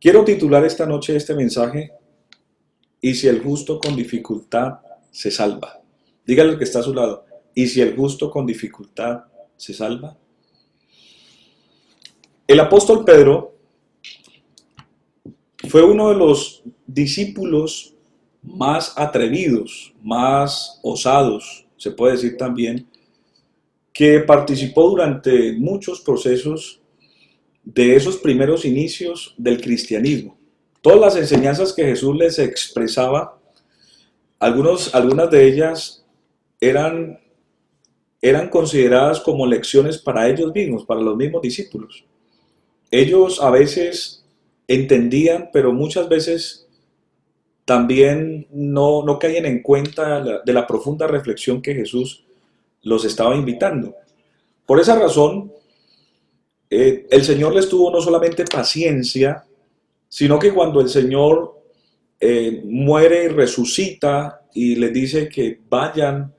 Quiero titular esta noche este mensaje: ¿y si el justo con dificultad se salva? Dígale al que está a su lado: ¿y si el justo con dificultad se salva? El apóstol Pedro fue uno de los discípulos más atrevidos, más osados, se puede decir también, que participó durante muchos procesos de esos primeros inicios del cristianismo. Todas las enseñanzas que Jesús les expresaba, algunas de ellas eran, eran consideradas como lecciones para ellos mismos, para los mismos discípulos. Ellos a veces entendían, pero muchas veces también no caían en cuenta de la profunda reflexión que Jesús los estaba invitando. Por esa razón, el Señor les tuvo no solamente paciencia, sino que cuando el Señor muere y resucita y les dice que vayan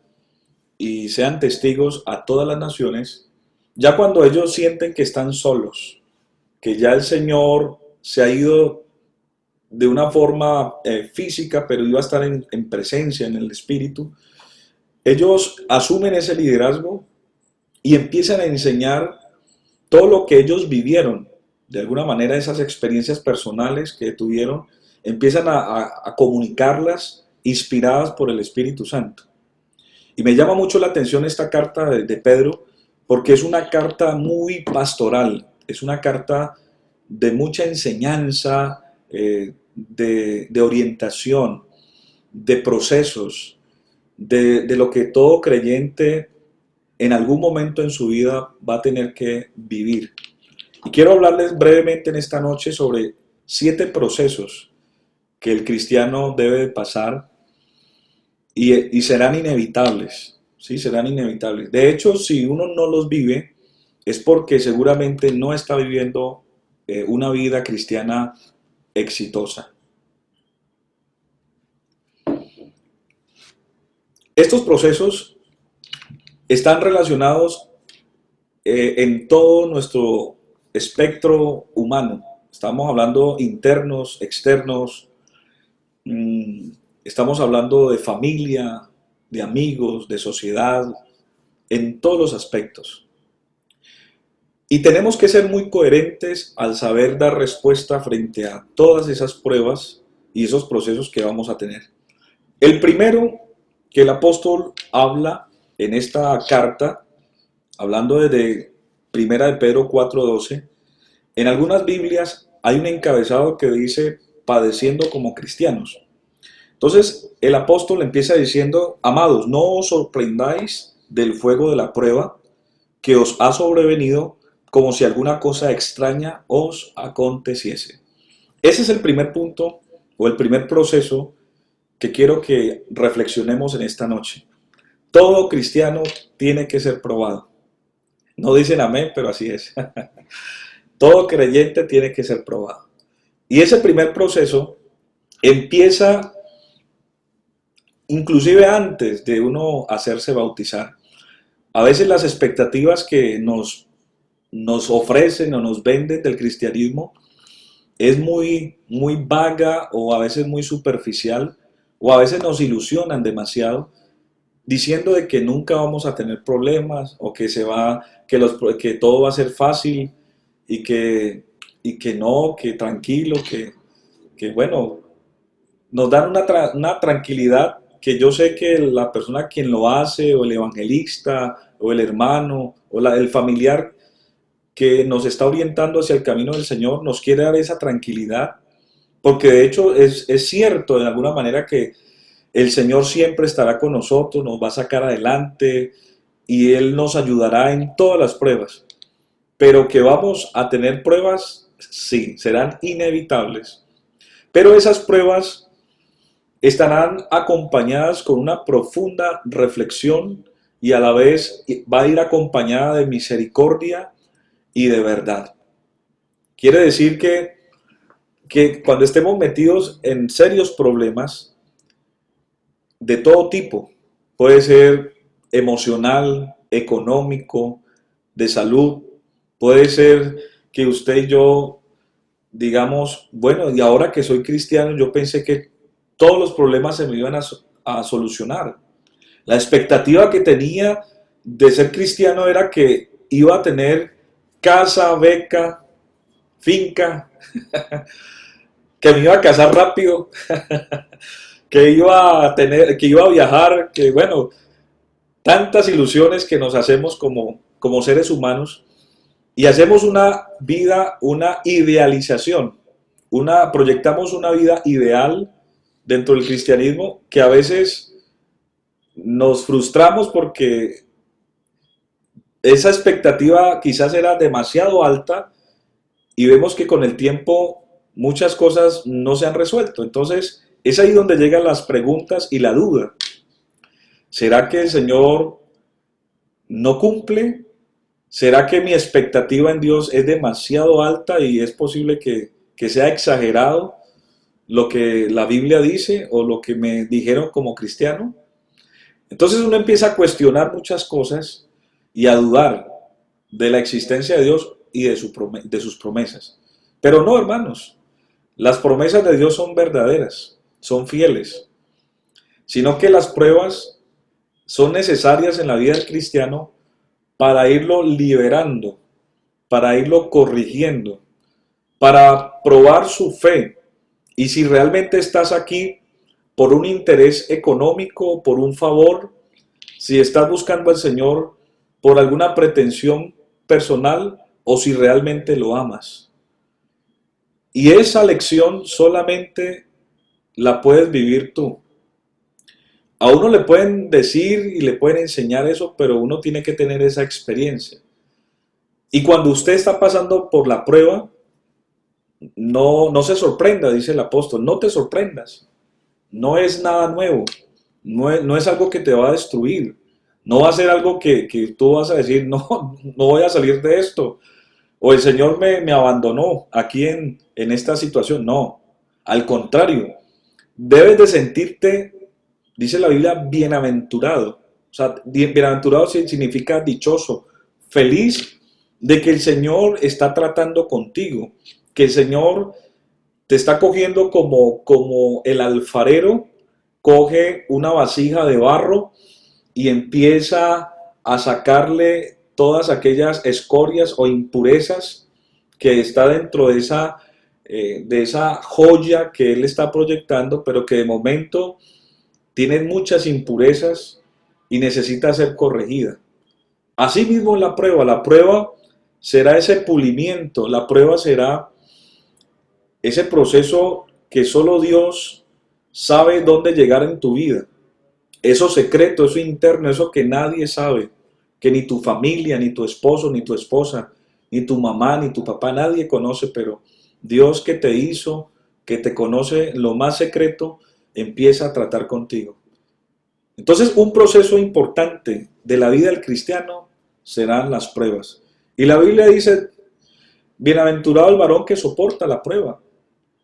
y sean testigos a todas las naciones, ya cuando ellos sienten que están solos, que ya el Señor se ha ido de una forma física, pero iba a estar en presencia, en el Espíritu, ellos asumen ese liderazgo y empiezan a enseñar todo lo que ellos vivieron. De alguna manera esas experiencias personales que tuvieron, empiezan a comunicarlas inspiradas por el Espíritu Santo. Y me llama mucho la atención esta carta de Pedro, porque es una carta muy pastoral, es una carta de mucha enseñanza, de orientación, de procesos, de lo que todo creyente en algún momento en su vida va a tener que vivir. Y quiero hablarles brevemente en esta noche sobre 7 procesos que el cristiano debe pasar y serán inevitables, ¿sí? Serán inevitables. De hecho, si uno no los vive, es porque seguramente no está viviendo una vida cristiana exitosa. Estos procesos están relacionados en todo nuestro espectro humano. Estamos hablando internos, externos, estamos hablando de familia, de amigos, de sociedad, en todos los aspectos. Y tenemos que ser muy coherentes al saber dar respuesta frente a todas esas pruebas y esos procesos que vamos a tener. El primero que el apóstol habla en esta carta, hablando desde Primera de Pedro 4:12, en algunas Biblias hay un encabezado que dice padeciendo como cristianos. Entonces el apóstol empieza diciendo: amados, no os sorprendáis del fuego de la prueba que os ha sobrevenido como si alguna cosa extraña os aconteciese. Ese es el primer punto o el primer proceso que quiero que reflexionemos en esta noche. Todo cristiano tiene que ser probado. No dicen amén, pero así es. Todo creyente tiene que ser probado. Y ese primer proceso empieza inclusive antes de uno hacerse bautizar. A veces las expectativas que nos ofrecen o nos venden del cristianismo es muy vaga, o a veces muy superficial, o a veces nos ilusionan demasiado diciendo de que nunca vamos a tener problemas, o que todo va a ser fácil, y que no, que tranquilo, que bueno, nos dan una tranquilidad que yo sé que la persona quien lo hace, o el evangelista, o el hermano, o el familiar que nos está orientando hacia el camino del Señor, nos quiere dar esa tranquilidad, porque de hecho es cierto de alguna manera que el Señor siempre estará con nosotros, nos va a sacar adelante y Él nos ayudará en todas las pruebas. Pero que vamos a tener pruebas, sí, serán inevitables. Pero esas pruebas estarán acompañadas con una profunda reflexión, y a la vez va a ir acompañada de misericordia y de verdad. Quiere decir que cuando estemos metidos en serios problemas de todo tipo, puede ser emocional, económico, de salud, puede ser que usted y yo digamos, bueno, y ahora que soy cristiano, yo pensé que todos los problemas se me iban a solucionar. La expectativa que tenía de ser cristiano era que iba a tener casa, beca, finca, que me iba a casar rápido, que iba a tener, que iba a viajar, que bueno, tantas ilusiones que nos hacemos como seres humanos y hacemos una vida, una idealización, proyectamos una vida ideal dentro del cristianismo que a veces nos frustramos porque esa expectativa quizás era demasiado alta y vemos que con el tiempo muchas cosas no se han resuelto. Entonces es ahí donde llegan las preguntas y la duda. ¿Será que el Señor no cumple? ¿Será que mi expectativa en Dios es demasiado alta y es posible que sea exagerado lo que la Biblia dice o lo que me dijeron como cristiano? Entonces uno empieza a cuestionar muchas cosas y a dudar de la existencia de Dios y de sus promesas. Pero no, hermanos, las promesas de Dios son verdaderas, son fieles, sino que las pruebas son necesarias en la vida del cristiano para irlo liberando, para irlo corrigiendo, para probar su fe. Y si realmente estás aquí por un interés económico, por un favor, si estás buscando al Señor por alguna pretensión personal o si realmente lo amas. Y esa lección solamente la puedes vivir tú. A uno le pueden decir y le pueden enseñar eso, pero uno tiene que tener esa experiencia. Y cuando usted está pasando por la prueba, no se sorprenda, dice el apóstol, no te sorprendas. No es nada nuevo, no es algo que te va a destruir, no va a ser algo que tú vas a decir, no voy a salir de esto, o el Señor me abandonó aquí en esta situación. No, al contrario, debes de sentirte, dice la Biblia, bienaventurado. O sea, bienaventurado significa dichoso, feliz de que el Señor está tratando contigo, que el Señor te está cogiendo como el alfarero coge una vasija de barro y empieza a sacarle todas aquellas escorias o impurezas que está dentro de esa joya que él está proyectando, pero que de momento tiene muchas impurezas y necesita ser corregida. Asimismo la prueba será ese pulimiento, la prueba será ese proceso que solo Dios sabe dónde llegar en tu vida. Eso secreto, eso interno, eso que nadie sabe, que ni tu familia, ni tu esposo, ni tu esposa, ni tu mamá, ni tu papá, nadie conoce, pero Dios que te hizo, que te conoce lo más secreto, empieza a tratar contigo. Entonces, un proceso importante de la vida del cristiano serán las pruebas. Y la Biblia dice, bienaventurado el varón que soporta la prueba,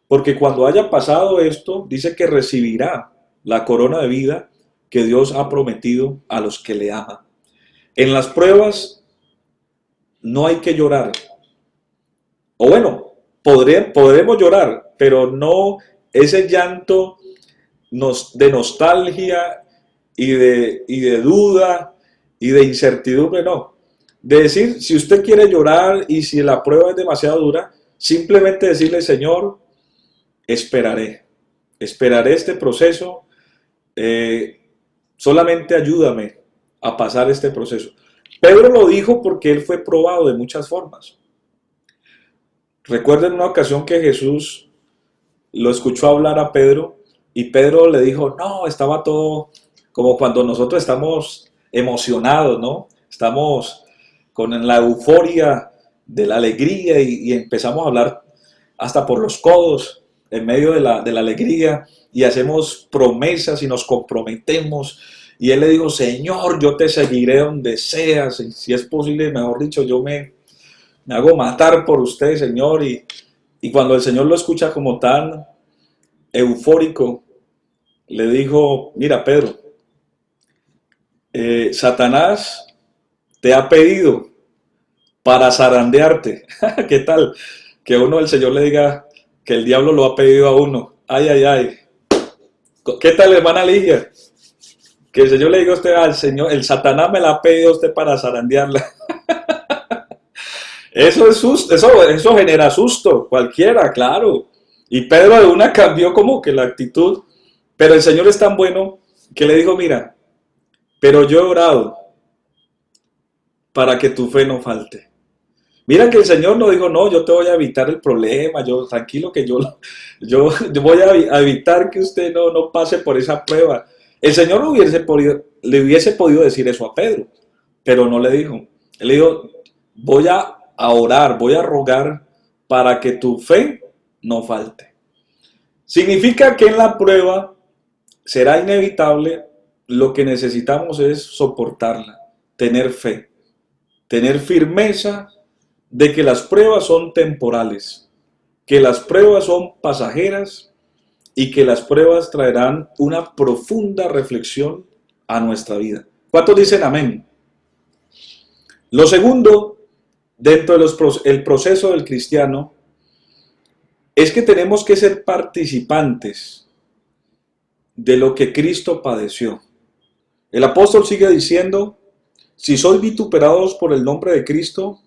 porque cuando haya pasado esto, dice que recibirá la corona de vida que Dios ha prometido a los que le aman. En las pruebas no hay que llorar. O bueno, podremos llorar, pero no ese llanto de nostalgia y de duda y de incertidumbre, no. De decir, si usted quiere llorar y si la prueba es demasiado dura, simplemente decirle, Señor, esperaré este proceso, eh, solamente ayúdame a pasar este proceso. Pedro lo dijo porque él fue probado de muchas formas. Recuerden una ocasión que Jesús lo escuchó hablar a Pedro y Pedro le dijo, no, estaba todo como cuando nosotros estamos emocionados, ¿no? Estamos con la euforia de la alegría y empezamos a hablar hasta por los codos en medio de la alegría y hacemos promesas y nos comprometemos. Y él le dijo, Señor, yo te seguiré donde seas, si es posible, mejor dicho, yo me hago matar por usted, Señor. Y cuando el Señor lo escucha como tan eufórico, le dijo, mira Pedro, Satanás te ha pedido para zarandearte. ¿Qué tal? que uno, el Señor le diga que el diablo lo ha pedido a uno. Ay, ay, ay. ¿Qué tal, hermana Ligia? Que el Señor le diga a usted al Señor, el Satanás me la ha pedido a usted para zarandearla. Eso es susto, eso genera susto, cualquiera, claro. Y Pedro de una cambió como que la actitud, pero el Señor es tan bueno que le dijo, mira, pero yo he orado para que tu fe no falte. Mira que el Señor no dijo, no, yo te voy a evitar el problema, yo tranquilo que yo voy a evitar que usted no pase por esa prueba. El Señor le hubiese podido decir eso a Pedro, pero no le dijo. Él le dijo, voy a orar, voy a rogar para que tu fe no falte. Significa que en la prueba será inevitable, lo que necesitamos es soportarla, tener fe, tener firmeza de que las pruebas son temporales, que las pruebas son pasajeras y que las pruebas traerán una profunda reflexión a nuestra vida. ¿Cuántos dicen amén? Lo segundo, dentro del proceso del cristiano, es que tenemos que ser participantes de lo que Cristo padeció. El apóstol sigue diciendo, si sois vituperados por el nombre de Cristo,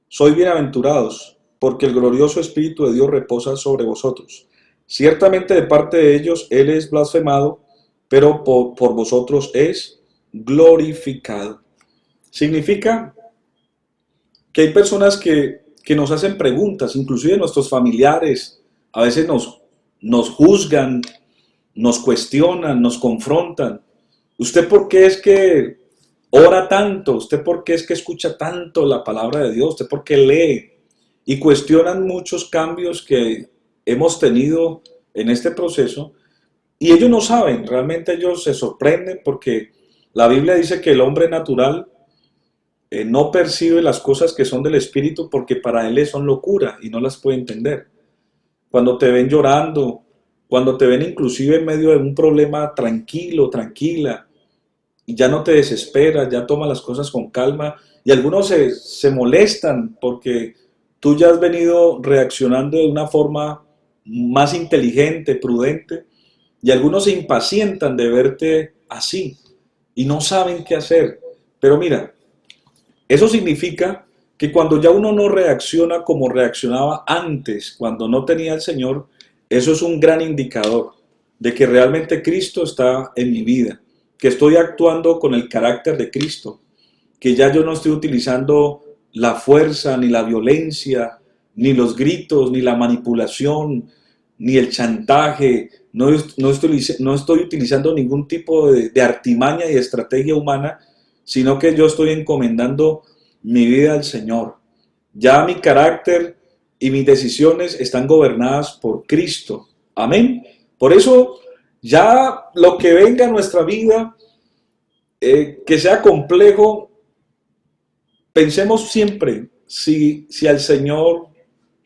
sois bienaventurados, porque el glorioso Espíritu de Dios reposa sobre vosotros. Ciertamente de parte de ellos Él es blasfemado, pero por vosotros es glorificado. Significa que hay personas que nos hacen preguntas, inclusive nuestros familiares, a veces nos juzgan, nos cuestionan, nos confrontan. ¿Usted por qué es que ora tanto? ¿Usted por qué es que escucha tanto la palabra de Dios? ¿Usted por qué lee? Y cuestionan muchos cambios que hemos tenido en este proceso y ellos no saben, realmente ellos se sorprenden porque la Biblia dice que el hombre natural no percibe las cosas que son del Espíritu porque para él son locura y no las puede entender. Cuando te ven llorando, cuando te ven inclusive en medio de un problema tranquilo, tranquila, y ya no te desesperas, ya tomas las cosas con calma, y algunos se molestan porque tú ya has venido reaccionando de una forma más inteligente, prudente, y algunos se impacientan de verte así y no saben qué hacer. Pero mira, eso significa que cuando ya uno no reacciona como reaccionaba antes, cuando no tenía al Señor, eso es un gran indicador de que realmente Cristo está en mi vida, que estoy actuando con el carácter de Cristo, que ya yo no estoy utilizando la fuerza, ni la violencia, ni los gritos, ni la manipulación, ni el chantaje, no estoy utilizando ningún tipo de artimaña y estrategia humana, sino que yo estoy encomendando mi vida al Señor. Ya mi carácter y mis decisiones están gobernadas por Cristo. Amén. Por eso, ya lo que venga a nuestra vida, que sea complejo, pensemos siempre, si al Señor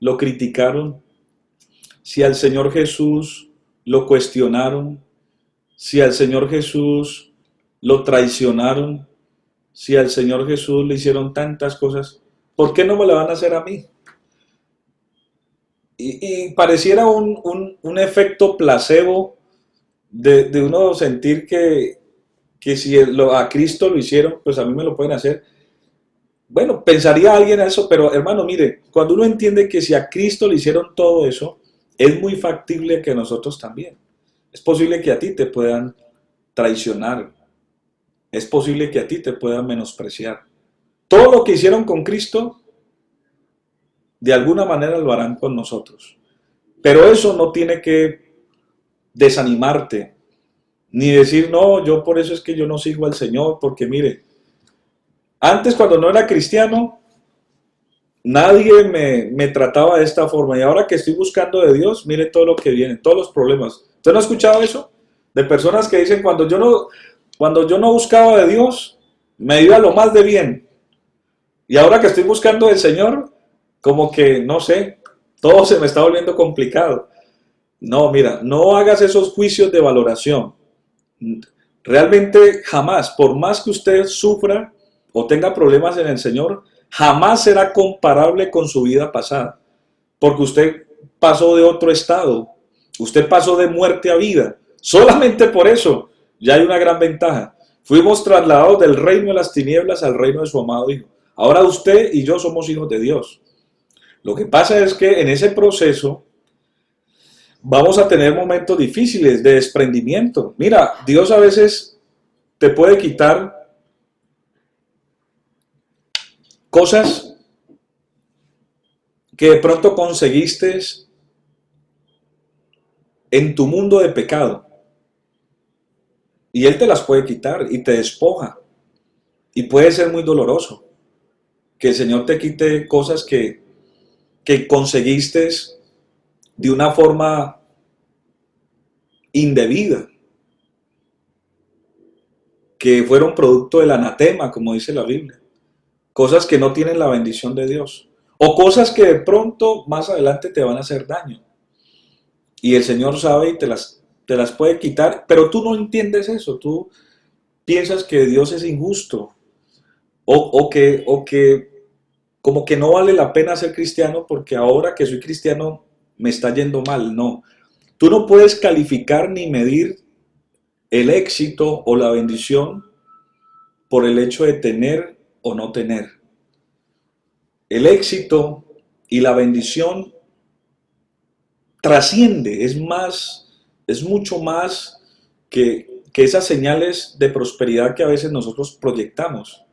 lo criticaron, si al Señor Jesús lo cuestionaron, si al Señor Jesús lo traicionaron, si al Señor Jesús le hicieron tantas cosas, ¿por qué no me la van a hacer a mí? Y pareciera un efecto placebo de uno sentir que si a Cristo lo hicieron, pues a mí me lo pueden hacer. Bueno, pensaría alguien eso, pero hermano, mire, cuando uno entiende que si a Cristo le hicieron todo eso, es muy factible que a nosotros también. Es posible que a ti te puedan traicionar, es posible que a ti te puedan menospreciar. Todo lo que hicieron con Cristo, de alguna manera lo harán con nosotros. Pero eso no tiene que desanimarte, ni decir, no, yo por eso es que yo no sigo al Señor, porque mire, antes cuando no era cristiano, nadie me trataba de esta forma, y ahora que estoy buscando de Dios, mire todo lo que viene, todos los problemas. ¿Usted no ha escuchado eso? De personas que dicen, cuando yo no buscaba de Dios, me iba lo más de bien. Y ahora que estoy buscando del Señor, como que, no sé, todo se me está volviendo complicado. No, mira, no hagas esos juicios de valoración. Realmente jamás, por más que usted sufra o tenga problemas en el Señor, jamás será comparable con su vida pasada. porque usted pasó de otro estado, usted pasó de muerte a vida. Solamente por eso ya hay una gran ventaja. Fuimos trasladados del reino de las tinieblas al reino de su amado Hijo. Ahora usted y yo somos hijos de Dios. Lo que pasa es que en ese proceso vamos a tener momentos difíciles de desprendimiento. Mira, Dios a veces te puede quitar cosas que de pronto conseguiste en tu mundo de pecado. Y Él te las puede quitar y te despoja. Y puede ser muy doloroso que el Señor te quite cosas que conseguiste de una forma indebida, que fueron producto del anatema, como dice la Biblia. Cosas que no tienen la bendición de Dios. O cosas que de pronto más adelante te van a hacer daño. Y el Señor sabe y te las puede quitar, pero tú no entiendes eso. Tú piensas que Dios es injusto o que como que no vale la pena ser cristiano porque ahora que soy cristiano me está yendo mal. No, tú no puedes calificar ni medir el éxito o la bendición por el hecho de tener o no tener. El éxito y la bendición trasciende, es mucho más que esas señales de prosperidad que a veces nosotros proyectamos.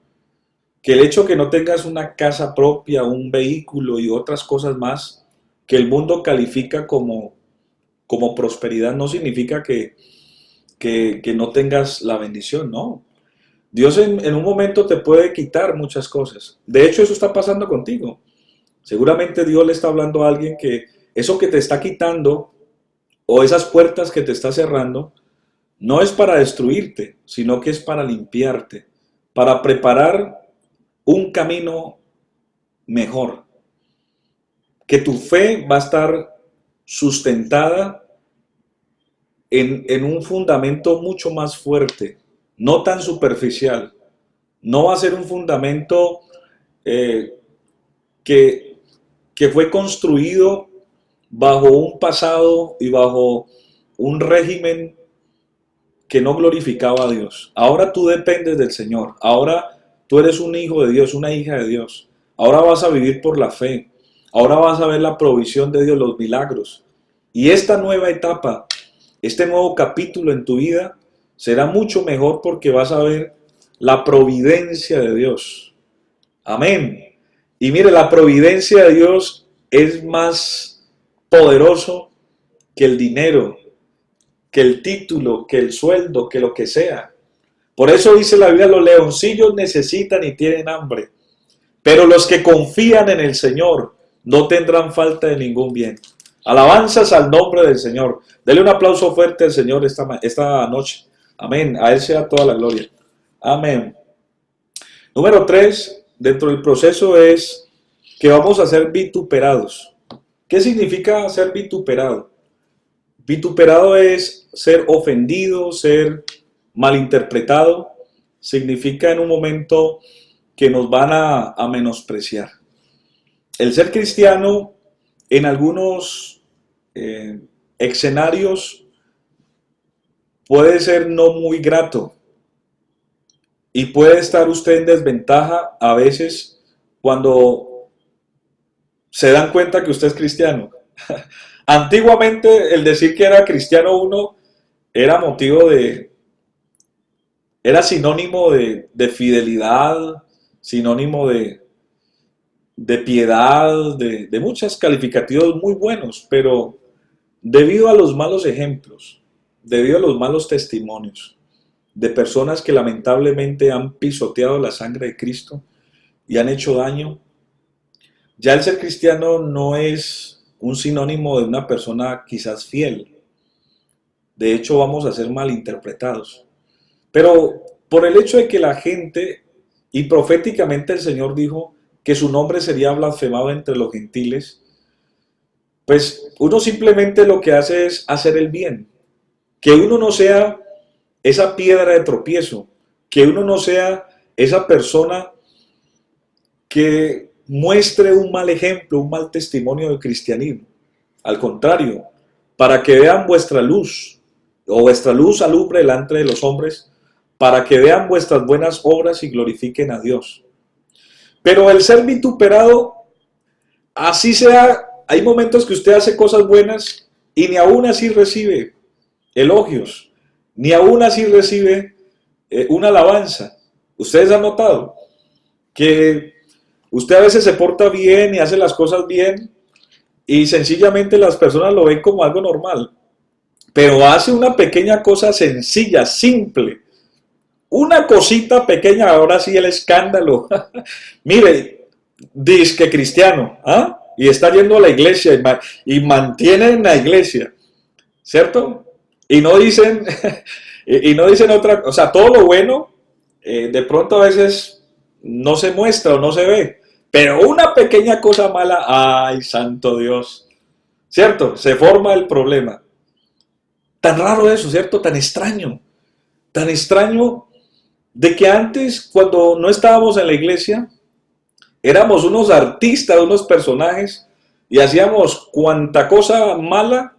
Que el hecho que no tengas una casa propia, un vehículo y otras cosas más que el mundo califica como prosperidad no significa que no tengas la bendición, no. Dios en un momento te puede quitar muchas cosas. De hecho, eso está pasando contigo. Seguramente Dios le está hablando a alguien que eso que te está quitando o esas puertas que te está cerrando no es para destruirte, sino que es para limpiarte, para preparar un camino mejor. Que tu fe va a estar sustentada en un fundamento mucho más fuerte, no tan superficial. No va a ser un fundamento eh, que, que fue construido bajo un pasado y bajo un régimen que no glorificaba a Dios. Ahora tú dependes del Señor. Ahora tú eres un hijo de Dios, una hija de Dios. Ahora vas a vivir por la fe. Ahora vas a ver la provisión de Dios, los milagros. Y esta nueva etapa, este nuevo capítulo en tu vida será mucho mejor porque vas a ver la providencia de Dios. Amén. Y mire, la providencia de Dios es más poderoso que el dinero, que el título, que el sueldo, que lo que sea. Por eso dice la Biblia, los leoncillos necesitan y tienen hambre, pero los que confían en el Señor no tendrán falta de ningún bien. Alabanzas al nombre del Señor. Dele un aplauso fuerte al Señor esta noche. Amén. A Él sea toda la gloria. Amén. Número 3, dentro del proceso es que vamos a ser vituperados. ¿Qué significa ser vituperado? Vituperado es ser ofendido, ser malinterpretado. Significa en un momento que nos van a menospreciar. El ser cristiano en algunos escenarios puede ser no muy grato y puede estar usted en desventaja a veces cuando se dan cuenta que usted es cristiano. Antiguamente el decir que era cristiano uno era motivo era sinónimo de fidelidad, sinónimo de piedad, de muchos calificativos muy buenos, pero debido a los malos ejemplos, debido a los malos testimonios de personas que lamentablemente han pisoteado la sangre de Cristo y han hecho daño, ya el ser cristiano no es un sinónimo de una persona quizás fiel. De hecho, vamos a ser malinterpretados. Pero por el hecho de que la gente, y proféticamente el Señor dijo que su nombre sería blasfemado entre los gentiles, pues uno simplemente lo que hace es hacer el bien. Que uno no sea esa piedra de tropiezo, que uno no sea esa persona que muestre un mal ejemplo, un mal testimonio del cristianismo. Al contrario, para que vean vuestra luz, o vuestra luz alumbre delante de los hombres, para que vean vuestras buenas obras y glorifiquen a Dios. Pero el ser vituperado, así sea, hay momentos que usted hace cosas buenas y ni aún así recibe elogios, ni aún así recibe una alabanza. ¿Ustedes han notado que usted a veces se porta bien y hace las cosas bien y sencillamente las personas lo ven como algo normal? Pero hace una pequeña cosa sencilla, simple, una cosita pequeña, ahora sí el escándalo. Mire, dice que cristiano, ¿ah? Y está yendo a la iglesia y mantiene en la iglesia, ¿cierto? Y no dicen, y no dicen otra, o sea, todo lo bueno, de pronto a veces no se muestra o no se ve, pero una pequeña cosa mala, ay, santo Dios, ¿cierto? Se forma el problema. Tan raro eso, ¿cierto? Tan extraño de que antes, cuando no estábamos en la iglesia, éramos unos artistas, unos personajes, y hacíamos cuanta cosa mala,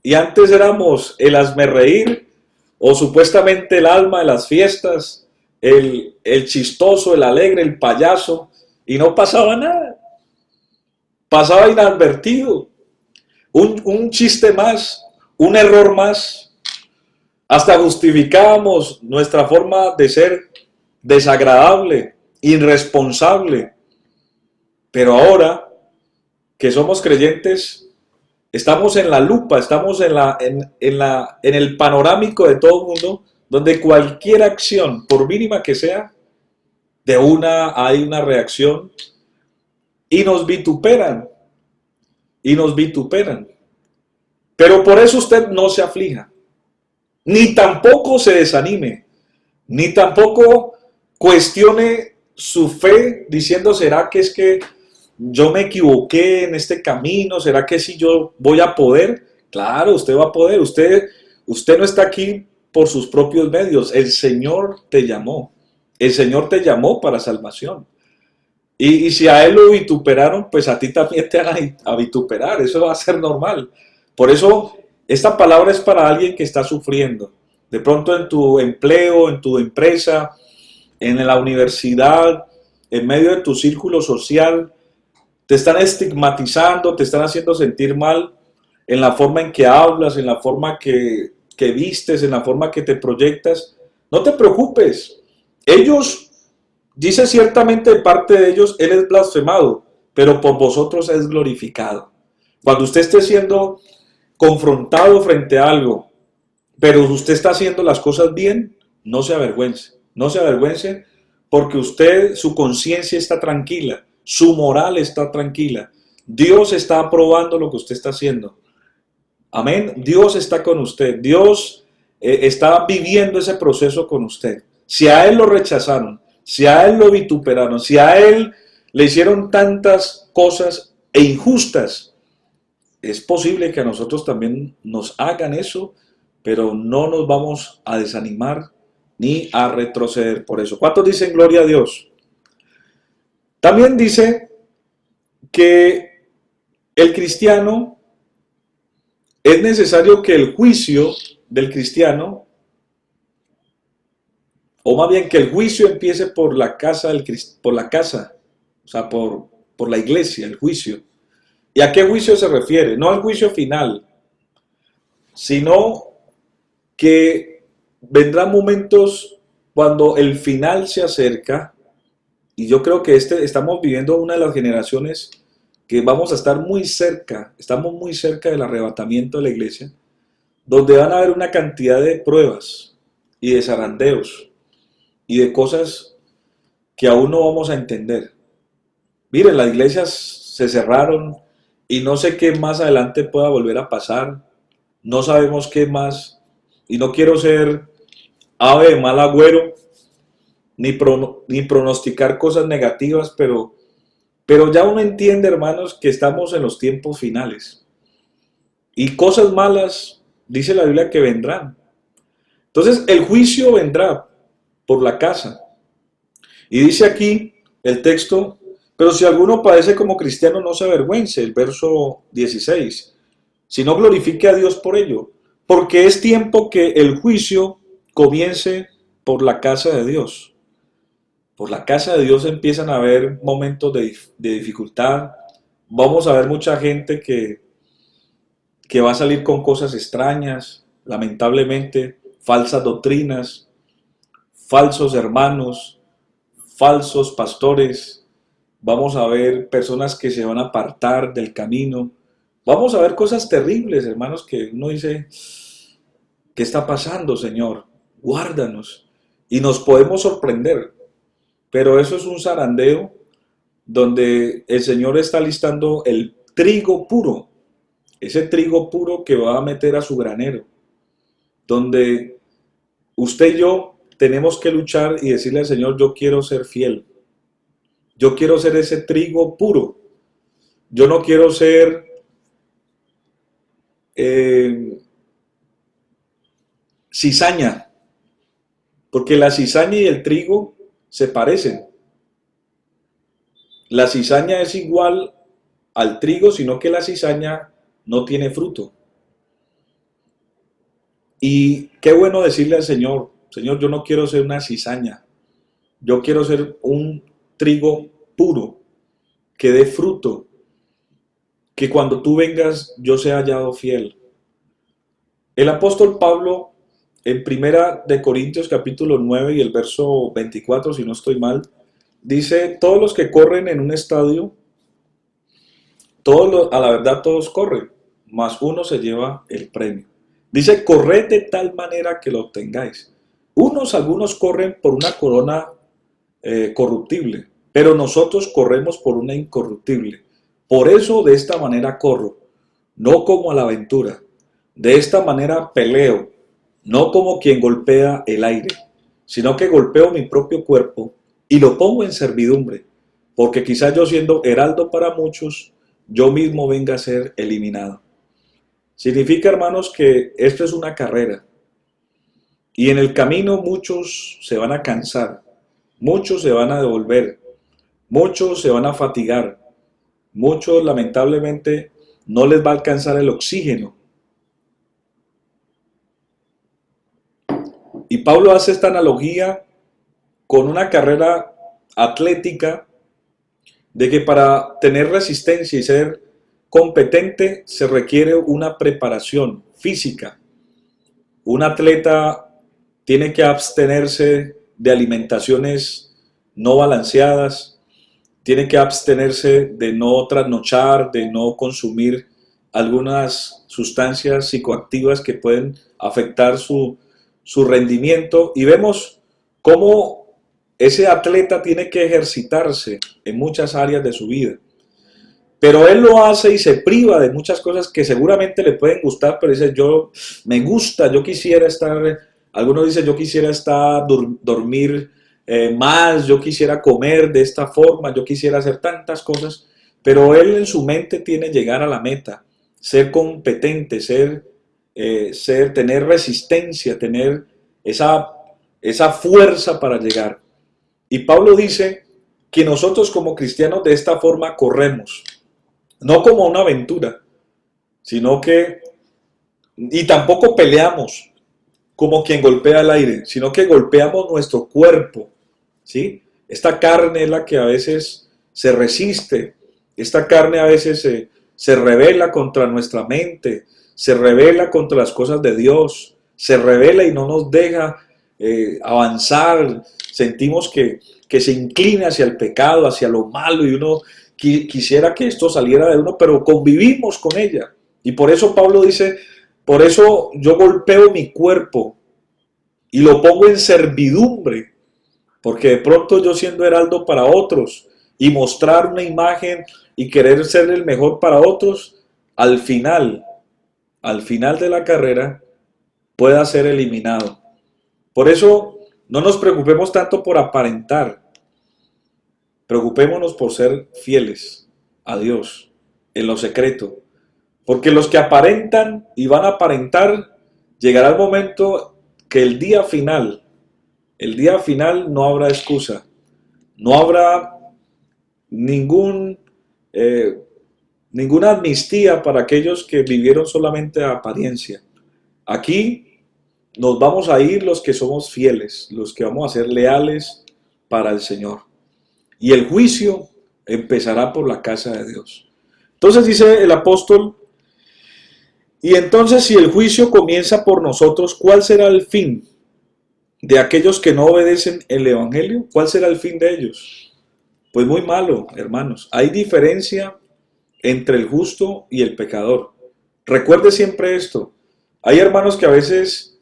y antes éramos el hazmerreír, o supuestamente el alma de las fiestas, el chistoso, el alegre, el payaso, y no pasaba nada, pasaba inadvertido, un chiste más, un error más, hasta justificábamos nuestra forma de ser desagradable, irresponsable. Pero ahora que somos creyentes, estamos en la lupa, estamos en el panorámico de todo el mundo, donde cualquier acción, por mínima que sea, de una hay una reacción y nos vituperan, y nos vituperan. Pero por eso usted no se aflija, ni tampoco se desanime, ni tampoco cuestione su fe diciendo, ¿será que es que yo me equivoqué en este camino? ¿Será que si yo voy a poder? Claro, usted va a poder. Usted no está aquí por sus propios medios. El Señor te llamó. El Señor te llamó para salvación. Y si a Él lo vituperaron, pues a ti también te van a vituperar. Eso va a ser normal. Por eso, esta palabra es para alguien que está sufriendo. De pronto en tu empleo, en tu empresa, en la universidad, en medio de tu círculo social, te están estigmatizando, te están haciendo sentir mal en la forma en que hablas, en la forma que vistes, en la forma que te proyectas. No te preocupes. Ellos, dice ciertamente de parte de ellos, Él es blasfemado, pero por vosotros es glorificado. Cuando usted esté siendo confrontado frente a algo, pero usted está haciendo las cosas bien, no se avergüence. No se avergüence porque usted, su conciencia está tranquila. Su moral está tranquila. Dios está aprobando lo que usted está haciendo. Amén. Dios está con usted. Dios está viviendo ese proceso con usted. Si a Él lo rechazaron, si a Él lo vituperaron, si a Él le hicieron tantas cosas e injustas, es posible que a nosotros también nos hagan eso, pero no nos vamos a desanimar ni a retroceder por eso. ¿Cuántos dicen gloria a Dios? También dice que el cristiano, es necesario que el juicio del cristiano, o más bien que el juicio empiece por la casa, o sea, por la iglesia, el juicio. ¿Y a qué juicio se refiere? No al juicio final, sino que vendrán momentos cuando el final se acerca. Y yo creo que estamos viviendo una de las generaciones que vamos a estar muy cerca, estamos muy cerca del arrebatamiento de la iglesia, donde van a haber una cantidad de pruebas y de zarandeos y de cosas que aún no vamos a entender. Miren, las iglesias se cerraron y no sé qué más adelante pueda volver a pasar, no sabemos qué más, y no quiero ser ave de mal agüero, ni pronosticar cosas negativas, pero ya uno entiende, hermanos, que estamos en los tiempos finales. Y cosas malas, dice la Biblia, que vendrán. Entonces, el juicio vendrá por la casa. Y dice aquí el texto, Pero si alguno padece como cristiano, no se avergüence, el verso 16, sino glorifique a Dios por ello, porque es tiempo que el juicio comience por la casa de Dios. Por la casa de Dios empiezan a haber momentos de dificultad. Vamos a ver mucha gente que va a salir con cosas extrañas, lamentablemente, falsas doctrinas, falsos hermanos, falsos pastores. Vamos a ver personas que se van a apartar del camino. Vamos a ver cosas terribles, hermanos, que uno dice, ¿qué está pasando, Señor? Guárdanos. Y nos podemos sorprender, pero eso es un zarandeo donde el Señor está listando el trigo puro, ese trigo puro que va a meter a su granero, donde usted y yo tenemos que luchar y decirle al Señor, yo quiero ser fiel, yo quiero ser ese trigo puro, yo no quiero ser eh, cizaña, porque la cizaña y el trigo se parecen. La cizaña es igual al trigo, sino que la cizaña no tiene fruto. Y qué bueno decirle al Señor, Señor, yo no quiero ser una cizaña, yo quiero ser un trigo puro, que dé fruto, que cuando tú vengas yo sea hallado fiel. El apóstol Pablo, en Primera de Corintios capítulo 9 y el verso 24, si no estoy mal, dice, todos los que corren en un estadio, a la verdad todos corren, mas uno se lleva el premio. Dice, corred de tal manera que lo obtengáis. Algunos corren por una corona corruptible, pero nosotros corremos por una incorruptible. Por eso de esta manera corro, no como a la aventura. De esta manera peleo, no como quien golpea el aire, sino que golpeo mi propio cuerpo y lo pongo en servidumbre, porque quizás yo siendo heraldo para muchos, yo mismo venga a ser eliminado. Significa, hermanos, que esto es una carrera y en el camino muchos se van a cansar, muchos se van a devolver, muchos se van a fatigar, muchos lamentablemente no les va a alcanzar el oxígeno. Y Pablo hace esta analogía con una carrera atlética de que para tener resistencia y ser competente se requiere una preparación física. Un atleta tiene que abstenerse de alimentaciones no balanceadas, tiene que abstenerse de no trasnochar, de no consumir algunas sustancias psicoactivas que pueden afectar su rendimiento. Y vemos cómo ese atleta tiene que ejercitarse en muchas áreas de su vida. Pero él lo hace y se priva de muchas cosas que seguramente le pueden gustar, pero dice, yo me gusta, yo quisiera estar, algunos dicen, yo quisiera estar, dormir más, yo quisiera comer de esta forma, yo quisiera hacer tantas cosas, pero él en su mente tiene llegar a la meta, ser competente, tener resistencia, tener esa fuerza para llegar. Y Pablo dice que nosotros como cristianos de esta forma corremos, no como una aventura, sino que, y tampoco peleamos como quien golpea el aire, sino que golpeamos nuestro cuerpo, ¿sí? Esta carne es la que a veces se resiste, esta carne a veces se rebela contra nuestra mente, se rebela contra las cosas de Dios, se rebela y no nos deja avanzar, sentimos que se inclina hacia el pecado, hacia lo malo y uno quisiera que esto saliera de uno, pero convivimos con ella. Y por eso Pablo dice, por eso yo golpeo mi cuerpo y lo pongo en servidumbre, porque de pronto yo siendo heraldo para otros y mostrar una imagen y querer ser el mejor para otros, al final de la carrera, pueda ser eliminado. Por eso no nos preocupemos tanto por aparentar, preocupémonos por ser fieles a Dios en lo secreto. Porque los que aparentan y van a aparentar, llegará el momento que el día final no habrá excusa, no habrá ningún, eh, ninguna amnistía para aquellos que vivieron solamente a apariencia. Aquí nos vamos a ir los que somos fieles, los que vamos a ser leales para el Señor. Y el juicio empezará por la casa de Dios. Entonces dice el apóstol, y entonces si el juicio comienza por nosotros, ¿cuál será el fin de aquellos que no obedecen el Evangelio? ¿Cuál será el fin de ellos? Pues muy malo, hermanos. Hay diferencia entre el justo y el pecador. Recuerde siempre esto. Hay hermanos que a veces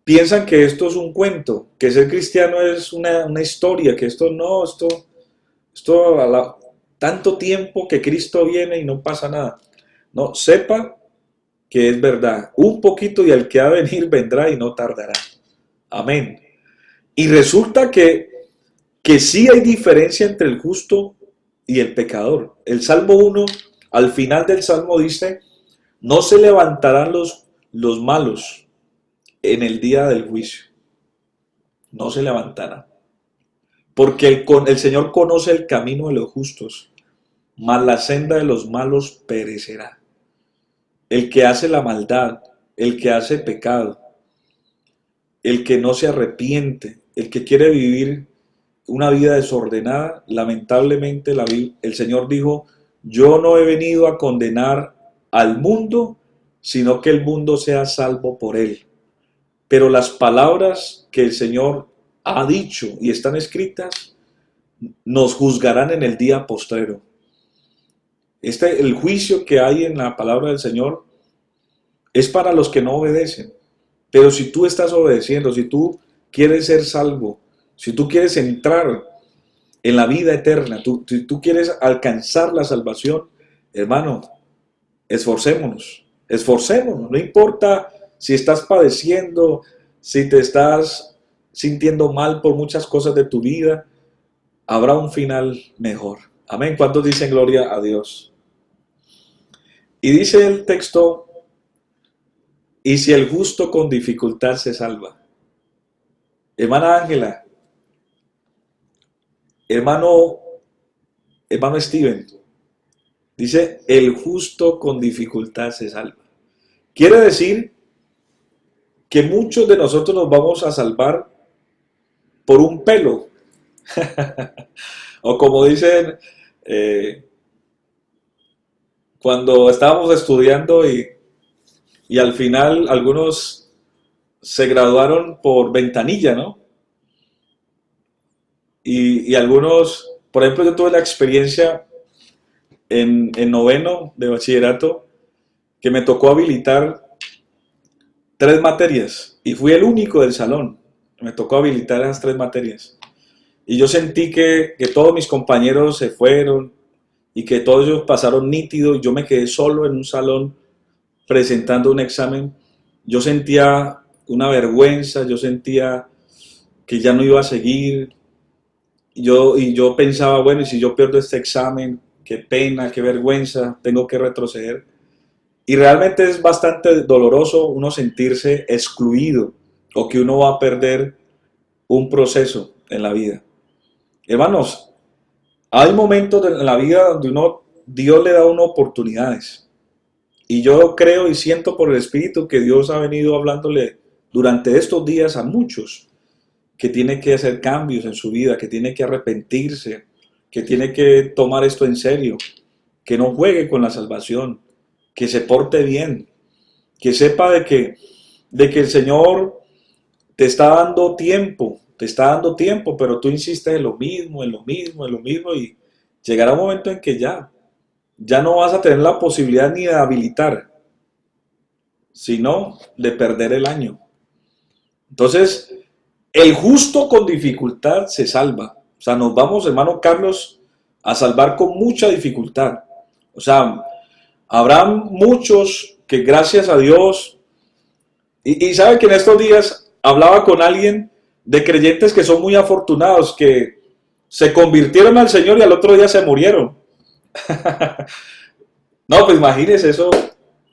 piensan que esto es un cuento, que ser cristiano es una historia, que esto no, esto tanto tiempo que Cristo viene y no pasa nada. No, sepa que es verdad. Un poquito y el que ha de venir vendrá y no tardará. Amén. Y resulta que sí hay diferencia entre el justo y el pecador. El Salmo 1, al final del Salmo dice, no se levantarán los malos en el día del juicio. No se levantarán. Porque el Señor conoce el camino de los justos, mas la senda de los malos perecerá. El que hace la maldad, el que hace pecado, el que no se arrepiente, el que quiere vivir una vida desordenada, lamentablemente el Señor dijo, yo no he venido a condenar al mundo, sino que el mundo sea salvo por él. Pero las palabras que el Señor ha dicho y están escritas, nos juzgarán en el día postrero. El juicio que hay en la palabra del Señor es para los que no obedecen. Pero si tú estás obedeciendo, si tú quieres ser salvo, si tú quieres entrar en la vida eterna, si tú quieres alcanzar la salvación, hermano, esforcémonos, no importa si estás padeciendo, si te estás sintiendo mal por muchas cosas de tu vida, habrá un final mejor. Amén. ¿Cuántos dicen gloria a Dios? Y dice el texto, y si el justo con dificultad se salva. Hermana Ángela, hermano Steven, dice, el justo con dificultad se salva. Quiere decir que muchos de nosotros nos vamos a salvar por un pelo. O como dicen, cuando estábamos estudiando y al final algunos se graduaron por ventanilla, ¿no? Y algunos, por ejemplo, yo tuve la experiencia en noveno de bachillerato que me tocó habilitar 3 materias y fui el único del salón. Me tocó habilitar esas 3 materias. Y yo sentí que todos mis compañeros se fueron y que todos ellos pasaron nítido y yo me quedé solo en un salón presentando un examen. Yo sentía una vergüenza, yo sentía que ya no iba a seguir. Y yo pensaba, bueno, y si yo pierdo este examen, qué pena, qué vergüenza, tengo que retroceder. Y realmente es bastante doloroso uno sentirse excluido o que uno va a perder un proceso en la vida. Hermanos, hay momentos en la vida donde Dios le da a uno oportunidades. Y yo creo y siento por el Espíritu que Dios ha venido hablándole durante estos días a muchos que tiene que hacer cambios en su vida, que tiene que arrepentirse, que tiene que tomar esto en serio, que no juegue con la salvación, que se porte bien, que sepa de que el Señor te está dando tiempo, pero tú insistes en lo mismo, en lo mismo, en lo mismo y llegará un momento en que ya no vas a tener la posibilidad ni de habilitar, sino de perder el año. Entonces, el justo con dificultad se salva. O sea, nos vamos, hermano Carlos, a salvar con mucha dificultad. O sea, habrá muchos que gracias a Dios, y sabe que en estos días hablaba con alguien de creyentes que son muy afortunados, que se convirtieron al Señor y al otro día se murieron. No, pues imagínense, eso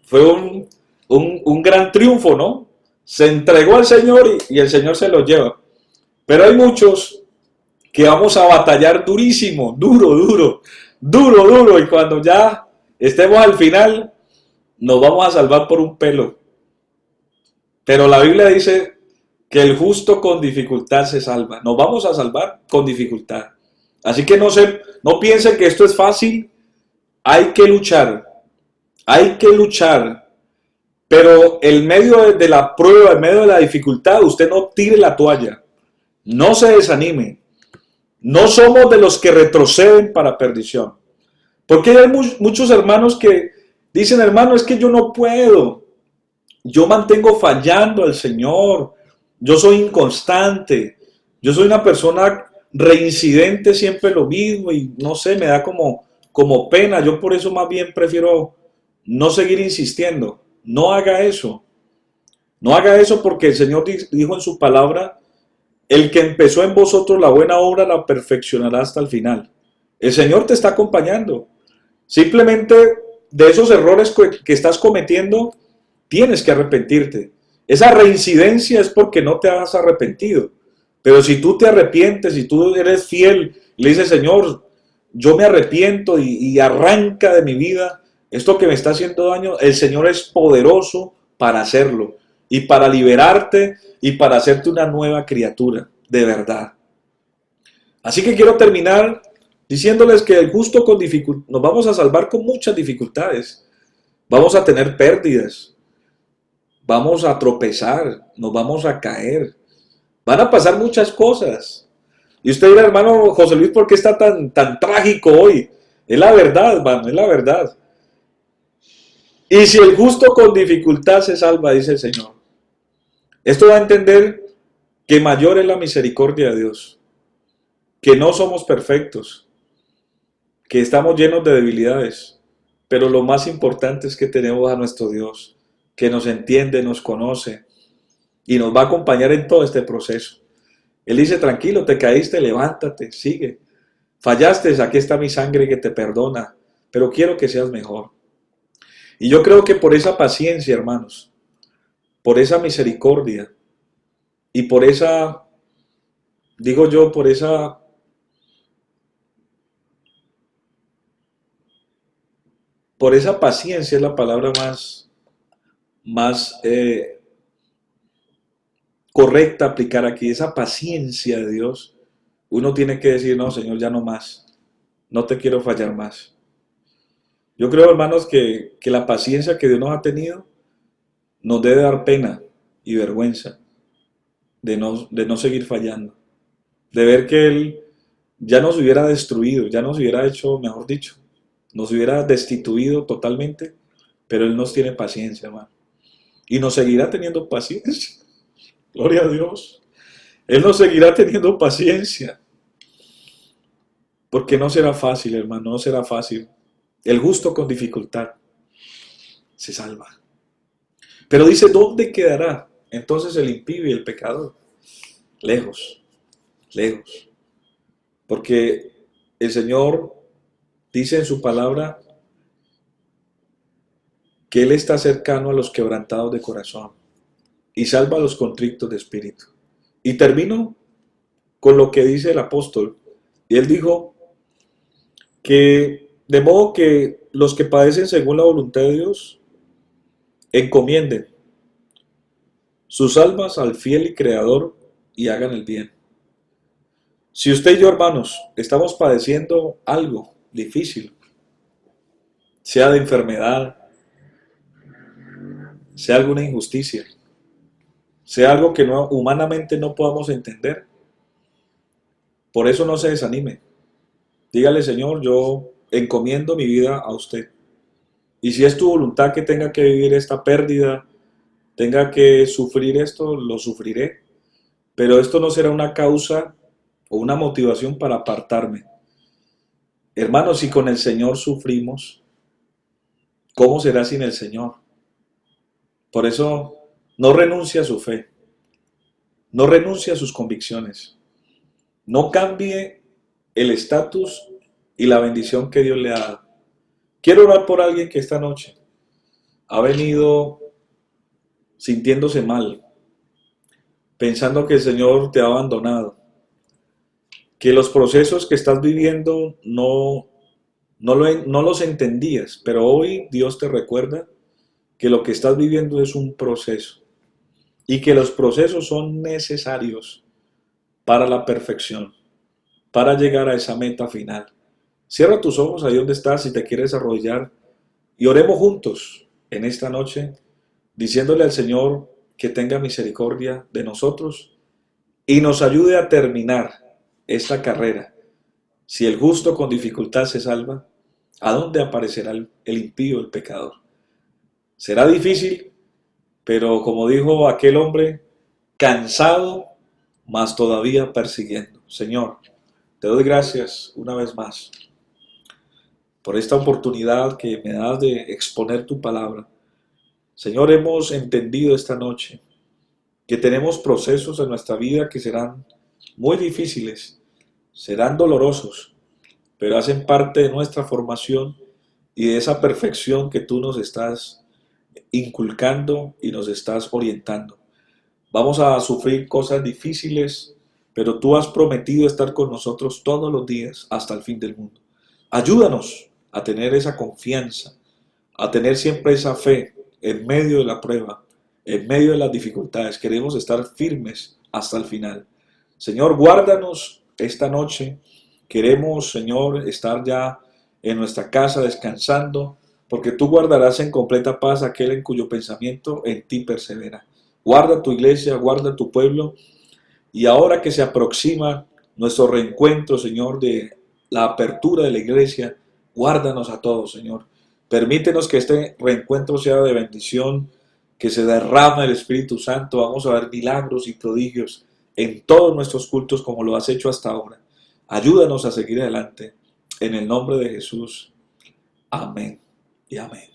fue un gran triunfo, ¿no? Se entregó al Señor y el Señor se lo lleva. Pero hay muchos que vamos a batallar durísimo, duro, y cuando ya estemos al final, nos vamos a salvar por un pelo. Pero la Biblia dice que el justo con dificultad se salva. Nos vamos a salvar con dificultad. Así que no piensen que esto es fácil. Hay que luchar. Hay que luchar. Pero en medio de la prueba, en medio de la dificultad, usted no tire la toalla. No se desanime. No somos de los que retroceden para perdición. Porque hay muchos hermanos que dicen, hermano, es que yo no puedo. Yo mantengo fallando al Señor. Yo soy inconstante. Yo soy una persona reincidente, siempre lo mismo y no sé, me da como pena. Yo por eso más bien prefiero no seguir insistiendo. No haga eso. No haga eso porque el Señor dijo en su palabra, el que empezó en vosotros la buena obra la perfeccionará hasta el final. El Señor te está acompañando. Simplemente de esos errores que estás cometiendo, tienes que arrepentirte. Esa reincidencia es porque no te has arrepentido. Pero si tú te arrepientes, si tú eres fiel y le dices, Señor, yo me arrepiento y arranca de mi vida esto que me está haciendo daño, el Señor es poderoso para hacerlo y para liberarte y para hacerte una nueva criatura, de verdad. Así que quiero terminar diciéndoles que el justo con dificultad, nos vamos a salvar con muchas dificultades. Vamos a tener pérdidas, vamos a tropezar, nos vamos a caer. Van a pasar muchas cosas. Y usted dirá, hermano José Luis, ¿por qué está tan trágico hoy? Es la verdad, hermano, es la verdad. Y si el justo con dificultad se salva, dice el Señor. Esto da a entender que mayor es la misericordia de Dios, que no somos perfectos, que estamos llenos de debilidades, pero lo más importante es que tenemos a nuestro Dios, que nos entiende, nos conoce y nos va a acompañar en todo este proceso. Él dice, tranquilo, te caíste, levántate, sigue. Fallaste, aquí está mi sangre que te perdona, pero quiero que seas mejor. Y yo creo que por esa paciencia, hermanos, por esa misericordia y por esa, digo yo, por esa paciencia es la palabra más correcta aplicar aquí, esa paciencia de Dios. Uno tiene que decir, no, Señor, ya no más, no te quiero fallar más. Yo creo, hermanos, que la paciencia que Dios nos ha tenido nos debe dar pena y vergüenza de no seguir fallando, de ver que Él ya nos hubiera destruido, ya nos hubiera hecho, mejor dicho, nos hubiera destituido totalmente, pero Él nos tiene paciencia, hermano, y nos seguirá teniendo paciencia. Gloria a Dios. Él nos seguirá teniendo paciencia, porque no será fácil, hermano, no será fácil. El justo con dificultad se salva. Pero dice, ¿dónde quedará entonces el impío y el pecador? Lejos, lejos. Porque el Señor dice en su palabra que Él está cercano a los quebrantados de corazón y salva a los contrictos de espíritu. Y termino con lo que dice el apóstol. Y él dijo que de modo que los que padecen según la voluntad de Dios encomienden sus almas al fiel y creador y hagan el bien. Si usted y yo, hermanos, estamos padeciendo algo difícil, sea de enfermedad, sea alguna injusticia, sea algo que humanamente no podamos entender, por eso no se desanime. Dígale, Señor, yo encomiendo mi vida a usted. Y si es tu voluntad que tenga que vivir esta pérdida, tenga que sufrir esto, lo sufriré. Pero esto no será una causa o una motivación para apartarme. Hermanos, si con el Señor sufrimos, ¿cómo será sin el Señor? Por eso no renuncie a su fe, no renuncie a sus convicciones, no cambie el estatus y la bendición que Dios le ha dado. Quiero orar por alguien que esta noche ha venido sintiéndose mal, pensando que el Señor te ha abandonado. que los procesos que estás viviendo no los entendías, pero hoy Dios te recuerda que lo que estás viviendo es un proceso y que los procesos son necesarios para la perfección, para llegar a esa meta final. Cierra tus ojos ahí donde estás si te quieres arrodillar y oremos juntos en esta noche, diciéndole al Señor que tenga misericordia de nosotros y nos ayude a terminar esta carrera. Si el justo con dificultad se salva, ¿a dónde aparecerá el impío, el pecador? Será difícil, pero como dijo aquel hombre, cansado, mas todavía persiguiendo. Señor, te doy gracias una vez más por esta oportunidad que me das de exponer tu palabra. Señor, hemos entendido esta noche que tenemos procesos en nuestra vida que serán muy difíciles, serán dolorosos, pero hacen parte de nuestra formación y de esa perfección que tú nos estás inculcando y nos estás orientando. Vamos a sufrir cosas difíciles, pero tú has prometido estar con nosotros todos los días hasta el fin del mundo. Ayúdanos a tener esa confianza, a tener siempre esa fe en medio de la prueba, en medio de las dificultades. Queremos estar firmes hasta el final. Señor, guárdanos esta noche. Queremos, Señor, estar ya en nuestra casa descansando, porque tú guardarás en completa paz aquel en cuyo pensamiento en ti persevera. Guarda tu iglesia, guarda tu pueblo, y ahora que se aproxima nuestro reencuentro, Señor, de la apertura de la iglesia, guárdanos a todos, Señor. Permítenos que este reencuentro sea de bendición, que se derrama el Espíritu Santo. Vamos a ver milagros y prodigios en todos nuestros cultos como lo has hecho hasta ahora. Ayúdanos a seguir adelante. En el nombre de Jesús. Amén y amén.